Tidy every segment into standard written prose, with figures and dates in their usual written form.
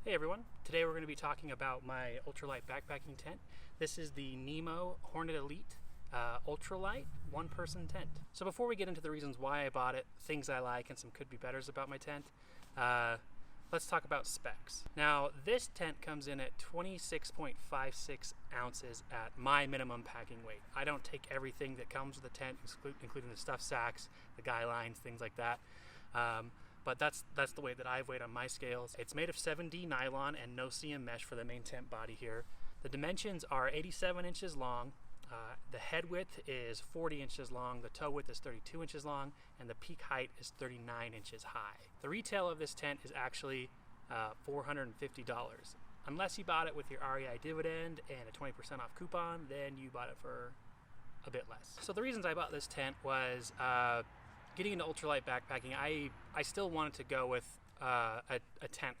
Hey everyone, today we're going to be talking about my ultralight backpacking tent. This is the Nemo Hornet Elite Ultralight one-person tent. So before we get into the reasons why I bought it, things I like, and some could-be-betters about my tent, let's talk about specs. Now, this tent comes in at 26.56 ounces at my minimum packing weight. I don't take everything that comes with the tent, including the stuff sacks, the guy lines, things like that. But that's the way that I've weighed on my scales. It's made of 7D nylon and no-seam mesh for the main tent body here. The dimensions are 87 inches long. The head width is 40 inches long, the toe width is 32 inches long, and the peak height is 39 inches high. The retail of this tent is actually $450. Unless you bought it with your REI dividend and a 20% off coupon, then you bought it for a bit less. So the reasons I bought this tent was getting into ultralight backpacking. I still wanted to go with a tent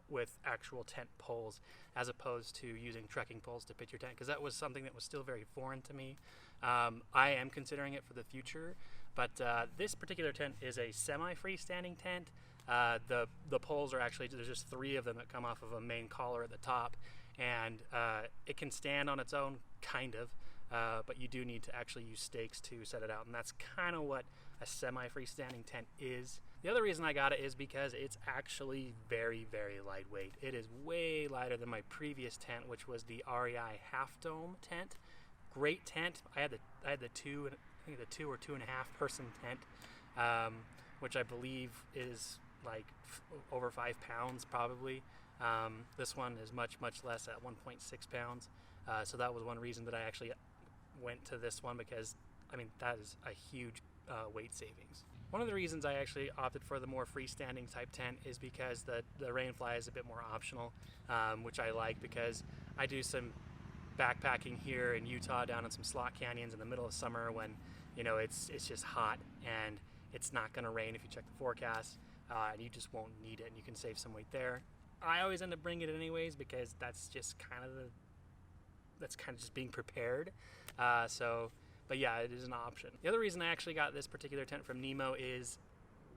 with actual tent poles as opposed to using trekking poles to pitch your tent, because that was something that was still very foreign to me. I am considering it for the future, but this particular tent is a semi-freestanding tent. The poles are actually, there's just 3 of them that come off of a main collar at the top, and it can stand on its own, kind of. But you do need to actually use stakes to set it out, and that's kind of what a semi-freestanding tent is. The other reason I got it is because it's actually very, very lightweight. It is way lighter than my previous tent, which was the REI Half-Dome Tent. Great tent. I had the 2 or 2.5 person tent, which I believe is like over 5 pounds probably. This one is much less at 1.6 pounds. So that was one reason that I actually went to this one, because I mean that is a huge weight savings. One of the reasons I actually opted for the more freestanding type tent is because the rain fly is a bit more optional, which I like because I do some backpacking here in Utah down in some slot canyons in the middle of summer when it's just hot and it's not going to rain if you check the forecast, and you just won't need it and you can save some weight there. I always end up bringing it anyways because that's kind of just being prepared. But yeah, it is an option. The other reason I actually got this particular tent from Nemo is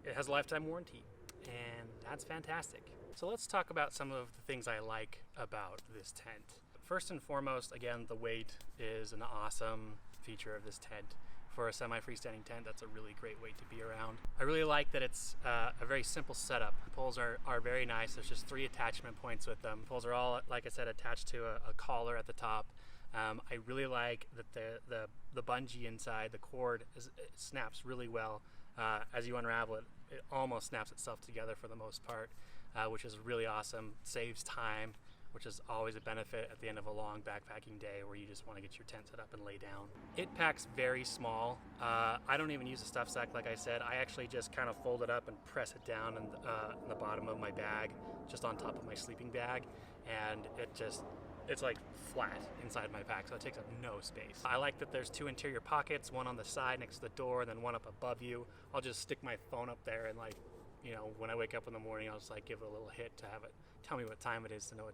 it has a lifetime warranty, and that's fantastic. So let's talk about some of the things I like about this tent. First and foremost, again, the weight is an awesome feature of this tent. For a semi-freestanding tent, that's a really great weight to be around. I really like that it's a very simple setup. The poles are very nice. There's just 3 attachment points with them. The poles are all, like I said, attached to a collar at the top. I really like that the bungee inside, the cord, it snaps really well. As you unravel it, it almost snaps itself together for the most part, which is really awesome. Saves time, which is always a benefit at the end of a long backpacking day where you just want to get your tent set up and lay down. It packs very small. I don't even use a stuff sack, like I said. I actually just kind of fold it up and press it down in the bottom of my bag, just on top of my sleeping bag, and it's like flat inside my pack, so it takes up no space. I like that there's 2 interior pockets, one on the side next to the door, and then one up above you. I'll just stick my phone up there, and when I wake up in the morning, I'll just give it a little hit to have it tell me what time it is to know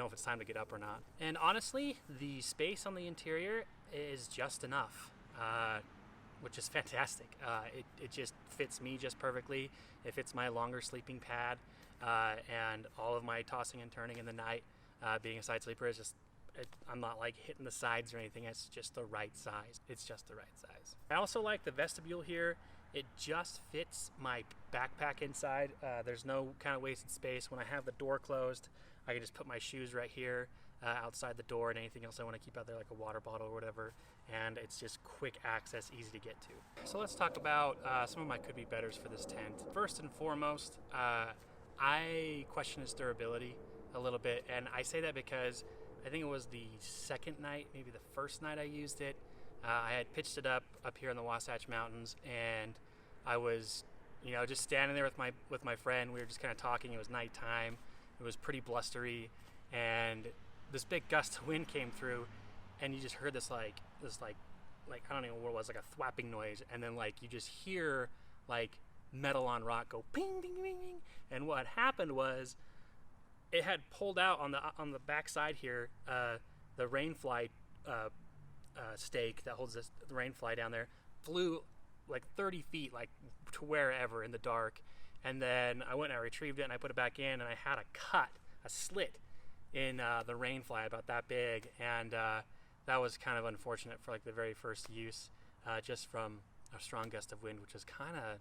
if it's time to get up or not. And honestly, the space on the interior is just enough, which is fantastic. It just fits me just perfectly. It fits my longer sleeping pad, and all of my tossing and turning in the night. Being a side sleeper is just, I'm not hitting the sides or anything. It's just the right size. It's just the right size. I also like the vestibule here. It just fits my backpack inside. There's no kind of wasted space. When I have the door closed, I can just put my shoes right here outside the door, and anything else I want to keep out there, like a water bottle or whatever. And it's just quick access, easy to get to. So let's talk about some of my could-be-betters for this tent. First and foremost, I question its durability a little bit, and I say that because I think it was the second night, maybe the first night I used it. I had pitched it up here in the Wasatch Mountains, and I was, just standing there with my friend. We were just kind of talking. It was nighttime. It was pretty blustery, and this big gust of wind came through, and you just heard this I don't know what it was, like a thwapping noise, and then you just hear metal on rock go ping, ping, ping, ping. And what happened was, it had pulled out on the back side here, the rain fly stake that holds the rain fly down there flew 30 feet to wherever in the dark, and then I went and I retrieved it and I put it back in, and I had a slit in the rain fly about that big, and that was kind of unfortunate for like the very first use, just from a strong gust of wind, which is kind of,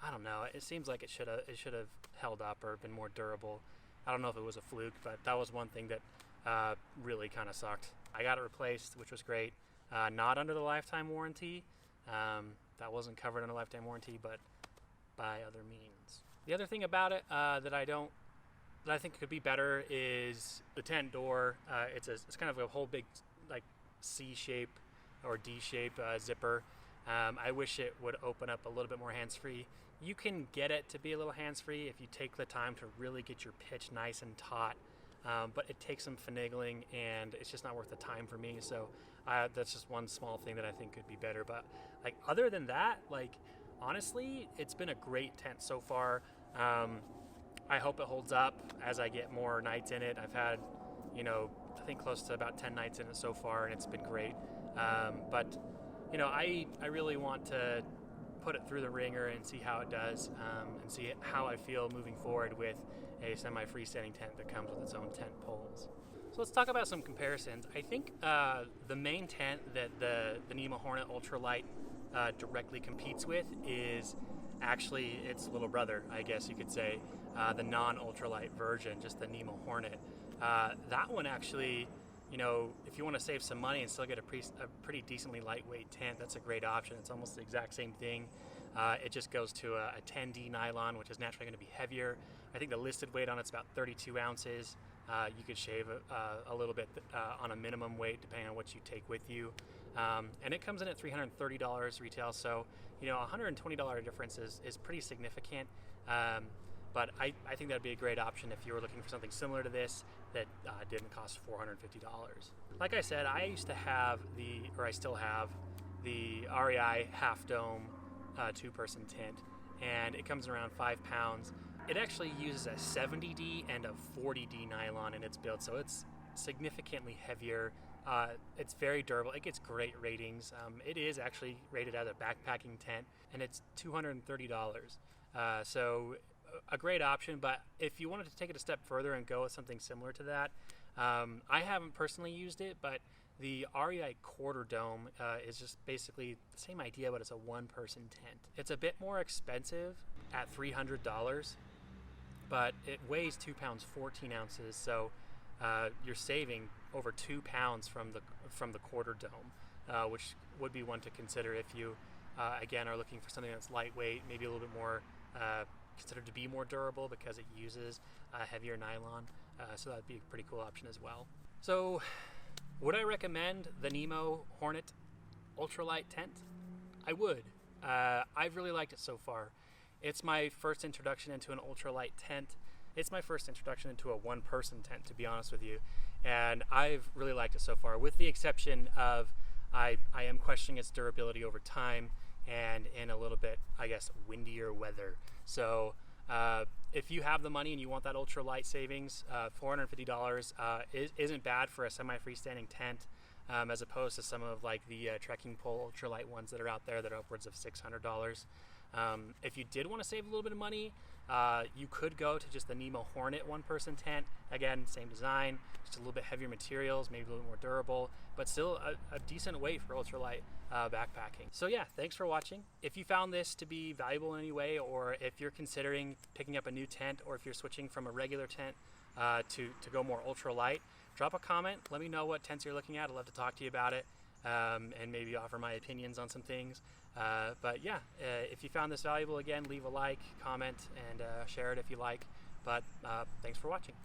I don't know, it seems like it should have held up or been more durable. I don't know if it was a fluke, but that was one thing that really kind of sucked. I got it replaced, which was great. Not under the lifetime warranty. That wasn't covered under lifetime warranty, but by other means. The other thing about it that I think could be better is the tent door. It's kind of a whole big like C shape or D shape zipper. I wish it would open up a little bit more hands-free. You can get it to be a little hands-free if you take the time to really get your pitch nice and taut, but it takes some finagling, and it's just not worth the time for me. So that's just one small thing that I think could be better. But like other than that, like honestly, it's been a great tent so far. I hope it holds up as I get more nights in it. I've had, I think close to about 10 nights in it so far, and it's been great. But I really want to put it through the ringer and see how it does, and see how I feel moving forward with a semi-freestanding tent that comes with its own tent poles. So let's talk about some comparisons. I think the main tent that the Nemo Hornet Ultralight directly competes with is actually its little brother, I guess you could say, the non-ultralight version, just the Nemo Hornet. That one actually, if you want to save some money and still get a pretty decently lightweight tent, that's a great option. It's almost the exact same thing. It just goes to a 10D nylon, which is naturally going to be heavier. I think the listed weight on it's about 32 ounces. You could shave a little bit on a minimum weight depending on what you take with you. And it comes in at $330 retail, so $120 difference is pretty significant. But I think that'd be a great option if you were looking for something similar to this that didn't cost $450. Like I said, I used to have I still have the REI Half-Dome 2-person tent, and it comes in around 5 pounds. It actually uses a 70D and a 40D nylon in its build, so it's significantly heavier. It's very durable. It gets great ratings. It is actually rated as a backpacking tent, and it's $230. So a great option, but if you wanted to take it a step further and go with something similar to that, I haven't personally used it, but the REI Quarter-Dome is just basically the same idea, but it's a 1-person tent. It's a bit more expensive at $300, but it weighs 2 pounds 14 ounces, so you're saving over 2 pounds from the Quarter-Dome, which would be one to consider if you again are looking for something that's lightweight, maybe a little bit more considered to be more durable because it uses heavier nylon, so that'd be a pretty cool option as well. So would I recommend the Nemo Hornet Ultralight tent? I would. I've really liked it so far. It's my first introduction into an ultralight tent. It's my first introduction into a 1-person tent, to be honest with you, and I've really liked it so far, with the exception of I am questioning its durability over time and in a little bit, I guess, windier weather. So if you have the money and you want that ultralight savings, $450 isn't bad for a semi-freestanding tent, as opposed to some of like the trekking pole ultralight ones that are out there that are upwards of $600. If you did want to save a little bit of money, you could go to just the Nemo Hornet 1-person tent. Again, same design, just a little bit heavier materials, maybe a little more durable, but still a decent weight for ultralight backpacking. So yeah, thanks for watching. If you found this to be valuable in any way, or if you're considering picking up a new tent, or if you're switching from a regular tent to go more ultralight, drop a comment. Let me know what tents you're looking at. I'd love to talk to you about it, and maybe offer my opinions on some things. But yeah, if you found this valuable, again, leave a like, comment, and share it if you like. But thanks for watching.